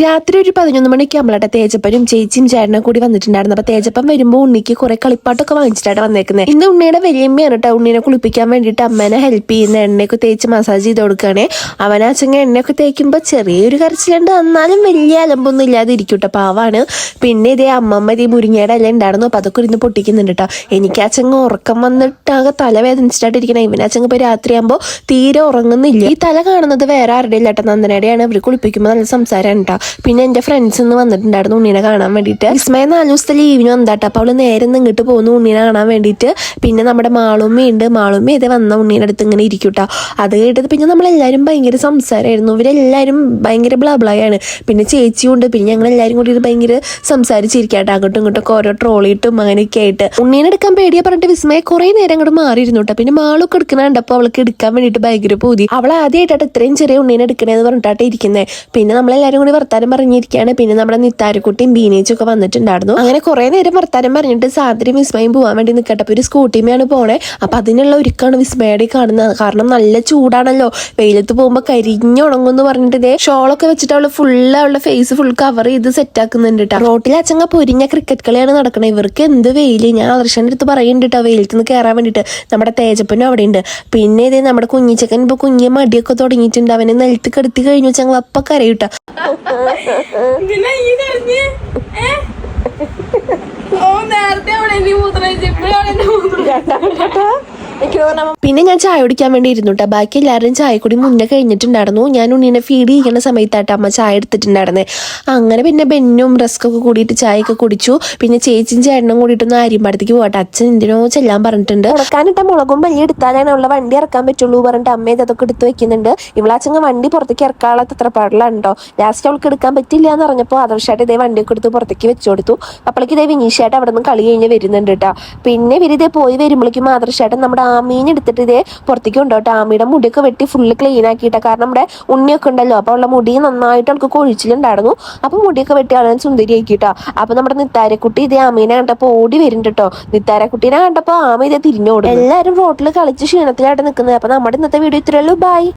രാത്രി ഒരു 11 മണിക്ക് നമ്മളെ തേജപ്പനും ചേച്ചിയും ചേട്ടനും കൂടി വന്നിട്ടുണ്ടായിരുന്നു. അപ്പൊ തേജപ്പൻ വരുമ്പോൾ ഉണ്ണിക്ക് കുറെ കളിപ്പാട്ടൊക്കെ വാങ്ങിച്ചിട്ടാണ് വന്നേക്കുന്നത്. ഇന്ന് ഉണ്ണിയുടെ വലിയമ്മയാണ് കേട്ടോ ഉണ്ണീനെ കുളിപ്പിക്കാൻ വേണ്ടിയിട്ട് അമ്മേനെ ഹെൽപ്പ് ചെയ്യുന്ന എണ്ണയൊക്കെ തേച്ച് മസാജ് ചെയ്ത് കൊടുക്കുകയാണേ. അവനാച്ചങ്ങ എണ്ണയൊക്കെ തേക്കുമ്പോൾ ചെറിയൊരു കരച്ചിലുണ്ട്, എന്നാലും വലിയ അലമ്പൊന്നും ഇല്ലാതെ ഇരിക്കൂട്ടോ, പാവാണ്. പിന്നെ ഇതേ അമ്മമ്മ ഇതേ മുരിങ്ങയുടെ എല്ലാം ഉണ്ടായിരുന്നു, അപ്പൊ അതൊക്കെ ഇരുന്ന് പൊട്ടിക്കുന്നുണ്ട് കേട്ടോ. എനിക്കാച്ചങ്ങ് ഉറക്കം വന്നിട്ടാകെ തലവേദനിച്ചിട്ടായിട്ടിരിക്കണം. ഇവനാച്ചങ്ങ് ഇപ്പൊ രാത്രിയാകുമ്പോൾ തീരെ ഉറങ്ങുന്നില്ല. ഈ തല കാണുന്നത് വേറെ ആരുടെ ഇല്ല കേട്ടോ, നന്ദനയുടെയാണ്. ഇവർ കുളിപ്പിക്കുമ്പോൾ നല്ല സംസാരം കേട്ടോ. പിന്നെ എന്റെ ഫ്രണ്ട്സ് ഇന്ന് വന്നിട്ടുണ്ടായിരുന്നു ഉണ്ണീനെ കാണാൻ വേണ്ടിയിട്ട്. വിസ്മയ 4 ദിവസത്തെ ലീവിന് വന്നാട്ടോ. അപ്പൊ അവള് നേരെ ഇങ്ങോട്ട് പോകുന്നു ഉണ്ണീനെ കാണാൻ വേണ്ടിയിട്ട്. പിന്നെ നമ്മുടെ മാളുമ്മയുണ്ട്, മാളുമ്മ ഇതേ വന്ന ഉണ്ണീനെ അടുത്ത് ഇങ്ങനെ ഇരിക്കൂട്ടോ. അത് കേട്ടത് പിന്നെ നമ്മളെല്ലാവരും ഭയങ്കര സംസാരമായിരുന്നു. ഇവരെല്ലാവരും ഭയങ്കര ബ്ലാബ്ലായാണ്. പിന്നെ ചേച്ചിയുണ്ട്. പിന്നെ ഞങ്ങളെല്ലാവരും കൂടി ഭയങ്കര സംസാരിച്ചിരിക്കാട്ടോ, അങ്ങോട്ടും ഇങ്ങോട്ടൊക്കെ ഓരോ ട്രോളിയിട്ടും അങ്ങനെയൊക്കെ ആയിട്ട്. ഉണ്ണീനെ എടുക്കാൻ പേടിയാ പറഞ്ഞിട്ട് വിസ്മയ കുറെ നേരം അങ്ങോട്ട് മാറിയിരുന്നു കേട്ടോ. പിന്നെ മാളൊക്കെ എടുക്കണ കണ്ടപ്പോൾ അവൾക്ക് എടുക്കാൻ വേണ്ടിയിട്ട് ഭയങ്കര പൂതി. അവൾ ആദ്യമായിട്ടാണ് ഇത്രയും ചെറിയ ഉണ്ണീനെ എടുക്കണേന്ന് പറഞ്ഞിട്ടാണ് ഇരിക്കുന്നത്. പിന്നെ നമ്മളെല്ലാവരും കൂടി വർത്താനം പറഞ്ഞിരിക്കുകയാണ്. പിന്നെ നമ്മുടെ നിത്താരക്കുട്ടിയും ബീനേച്ചും ഒക്കെ വന്നിട്ടുണ്ടായിരുന്നു. അങ്ങനെ കുറെ നേരം വർത്താനം പറഞ്ഞിട്ട് സാദ്രയും വിസ്മയും പോകാൻ വേണ്ടി നിൽക്കട്ടെ. അപ്പൊ ഒരു സ്കൂട്ടിമയാണ് പോണേ. അപ്പൊ അതിനുള്ള ഒരുക്കാണ് വിസ്മയുടെ കാണുന്നത്. കാരണം നല്ല ചൂടാണല്ലോ, വെയിലത്ത് പോകുമ്പോൾ കരിഞ്ഞുണങ്ങുമെന്ന് പറഞ്ഞിട്ട് ഇതേ ഷോളൊക്കെ വെച്ചിട്ട് അവള് അവളുടെ ഫേസ് ഫുൾ കവർ ചെയ്ത് സെറ്റ് ആക്കുന്നുണ്ട് കേട്ടോ. റോട്ടിൽ അച്ചങ്ങ പൊരിഞ്ഞ ക്രിക്കറ്റ് കളിയാണ് നടക്കണത്. ഇവർക്ക് എന്ത് വെയില്, ഞാൻ ആദർശന്റെ അടുത്ത് പറയുന്നുണ്ട് കേട്ടോ വെയിലത്ത് നിന്ന് കയറാൻ വേണ്ടിയിട്ട്. നമ്മുടെ തേജപ്പനും അവിടെ ഉണ്ട്. പിന്നെ ഇതേ നമ്മുടെ കുഞ്ഞിച്ചക്കൻ ഇപ്പൊ കുഞ്ഞെ മടിയൊക്കെ തുടങ്ങിയിട്ടുണ്ട്. അവനെ നിലത്ത് കെടുത്തി കഴിഞ്ഞു വെച്ചാൽ അപ്പ കരയൂട്ടോ. പിന്നെ ഞാൻ ചായ കുടിക്കാൻ വേണ്ടി ഇരുന്നു കേട്ടോ. ബാക്കി എല്ലാവരും ചായ കൂടി മുന്നേ കഴിഞ്ഞിട്ടുണ്ടായിരുന്നു. ഞാൻ ഉണ്ണീനെ ഫീഡ് ചെയ്യുന്ന സമയത്തായിട്ട് അമ്മ ചായ എടുത്തിട്ടുണ്ടായിരുന്നേ. അങ്ങനെ പിന്നെ ബെന്നും റസ്കൊക്കെ കൂടിയിട്ട് ചായയൊക്കെ കുടിച്ചു. പിന്നെ ചേച്ചിയും ചേട്ടനും കൂടിയിട്ടൊന്ന് ആര്യമ്പാടത്തേക്ക് പോകട്ടെ. അച്ഛൻ എന്തിനോ ചെല്ലാൻ പറഞ്ഞിട്ടുണ്ട്. ഉണക്കാനിട്ട മുളകും മല്ലി എടുത്താലാണ് ഉള്ള വണ്ടി ഇറക്കാൻ പറ്റുള്ളൂ പറഞ്ഞിട്ട് അമ്മ ഇതൊക്കെ എടുത്ത് വെക്കുന്നുണ്ട്. ഇവളാച്ചങ്ങ വണ്ടി പുറത്തേക്ക് ഇറക്കാനുള്ള തത്രപ്പാടിലാണ് കേട്ടോ. ലാസ്റ്റ് അവൾക്ക് എടുക്കാൻ പറ്റില്ല എന്ന് പറഞ്ഞപ്പോൾ ആദർശമായിട്ട് ഇതേ വണ്ടിയൊക്കെ എടുത്ത് പുറത്തേക്ക് വെച്ചു കൊടുത്തു. അപ്പോഴേക്ക് ഇതേ വിനീഷായിട്ട് അവിടെ നിന്ന് കളി കഴിഞ്ഞ് വരുന്നുണ്ട് കേട്ടോ. പിന്നെ ഇവരിതേ പോയി വരുമ്പോഴേക്കും ആദർശമായിട്ട് നമ്മുടെ ആമീനെ എടുത്തിട്ട് ഇതേ പുറത്തേക്ക് കൊണ്ടോട്ടെ. ആമിയുടെ മുടിയൊക്കെ വെട്ടി ഫുള്ള് ക്ലീൻ ആക്കിയിട്ട. കാരണം നമ്മുടെ ഉണ്ണിയൊക്കെ ഉണ്ടല്ലോ, അപ്പൊ ഉള്ള മുടി നന്നായിട്ട് അവൾക്ക് കൊഴിച്ചിലുണ്ടായിരുന്നു. അപ്പൊ മുടിയൊക്കെ വെട്ടി ആളെ സുന്ദരി ആക്കിയിട്ടോ. അപ്പൊ നമ്മുടെ നിത്താരക്കുട്ടി ഇതേ ആമീനെ കണ്ടപ്പോ ഓടി വരുന്നുണ്ട് കേട്ടോ. നിത്താരക്കുട്ടീനെ കണ്ടപ്പോ ആമ ഇതേ തിരിഞ്ഞോടും. എല്ലാവരും റോട്ടിൽ കളിച്ച് ക്ഷീണത്തിലായിട്ട് നിൽക്കുന്നത്. അപ്പൊ നമ്മുടെ ഇന്നത്തെ വീഡിയോ ഇത്രയുള്ളൂ. ബൈ.